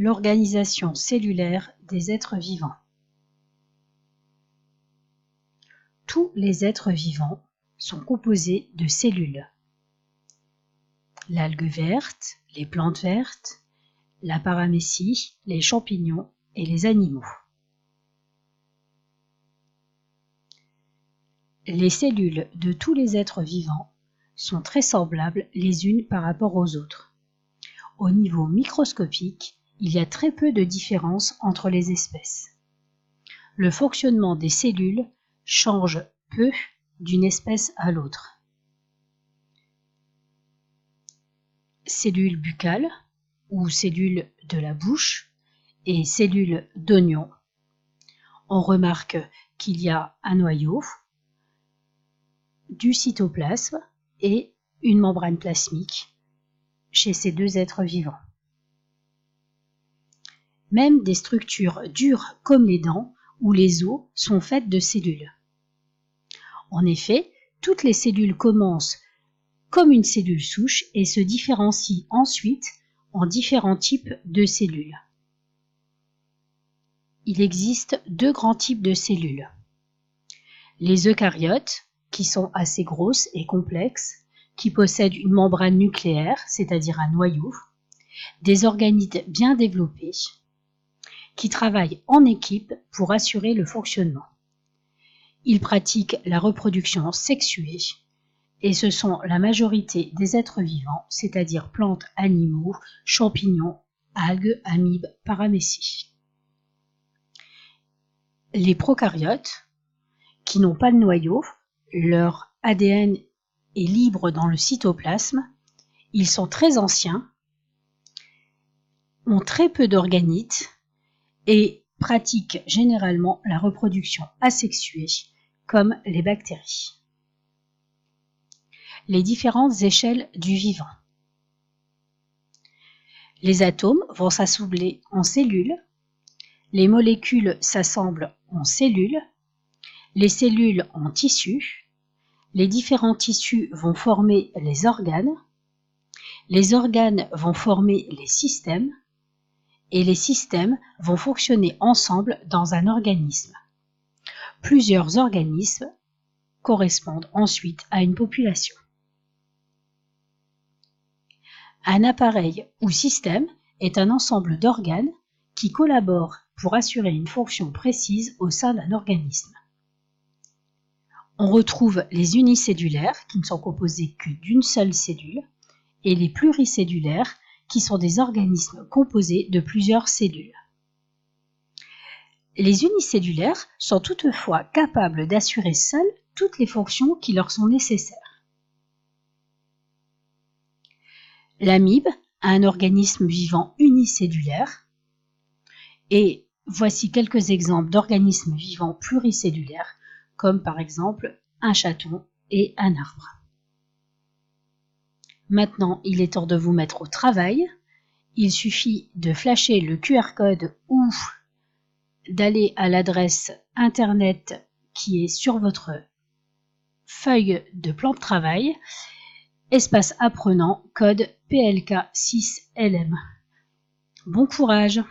L'organisation cellulaire des êtres vivants. Tous les êtres vivants sont composés de cellules. L'algue verte, les plantes vertes, la paramécie, les champignons et les animaux. Les cellules de tous les êtres vivants sont très semblables les unes par rapport aux autres. Au niveau microscopique, il y a très peu de différence entre les espèces. Le fonctionnement des cellules change peu d'une espèce à l'autre. Cellules buccales ou cellules de la bouche et cellules d'oignon. On remarque qu'il y a un noyau, du cytoplasme et une membrane plasmique chez ces deux êtres vivants. Même des structures dures comme les dents ou les os sont faites de cellules. En effet, toutes les cellules commencent comme une cellule souche et se différencient ensuite en différents types de cellules. Il existe deux grands types de cellules. Les eucaryotes, qui sont assez grosses et complexes, qui possèdent une membrane nucléaire, c'est-à-dire un noyau, des organites bien développés, qui travaillent en équipe pour assurer le fonctionnement. Ils pratiquent la reproduction sexuée et ce sont la majorité des êtres vivants, c'est-à-dire plantes, animaux, champignons, algues, amibes, paramécies. Les prokaryotes, qui n'ont pas de noyau, leur ADN est libre dans le cytoplasme, ils sont très anciens, ont très peu d'organites et pratiquent généralement la reproduction asexuée, comme les bactéries. Les différentes échelles du vivant. Les atomes vont s'assembler en cellules, les molécules s'assemblent en cellules, les cellules en tissus, les différents tissus vont former les organes vont former les systèmes, et les systèmes vont fonctionner ensemble dans un organisme. Plusieurs organismes correspondent ensuite à une population. Un appareil ou système est un ensemble d'organes qui collaborent pour assurer une fonction précise au sein d'un organisme. On retrouve les unicellulaires qui ne sont composés que d'une seule cellule et les pluricellulaires qui sont des organismes composés de plusieurs cellules. Les unicellulaires sont toutefois capables d'assurer seuls toutes les fonctions qui leur sont nécessaires. L'amibe a un organisme vivant unicellulaire et voici quelques exemples d'organismes vivants pluricellulaires comme par exemple un chaton et un arbre. Maintenant, il est temps de vous mettre au travail. Il suffit de flasher le QR code ou d'aller à l'adresse internet qui est sur votre feuille de plan de travail, espace apprenant, code PLK6LM. Bon courage!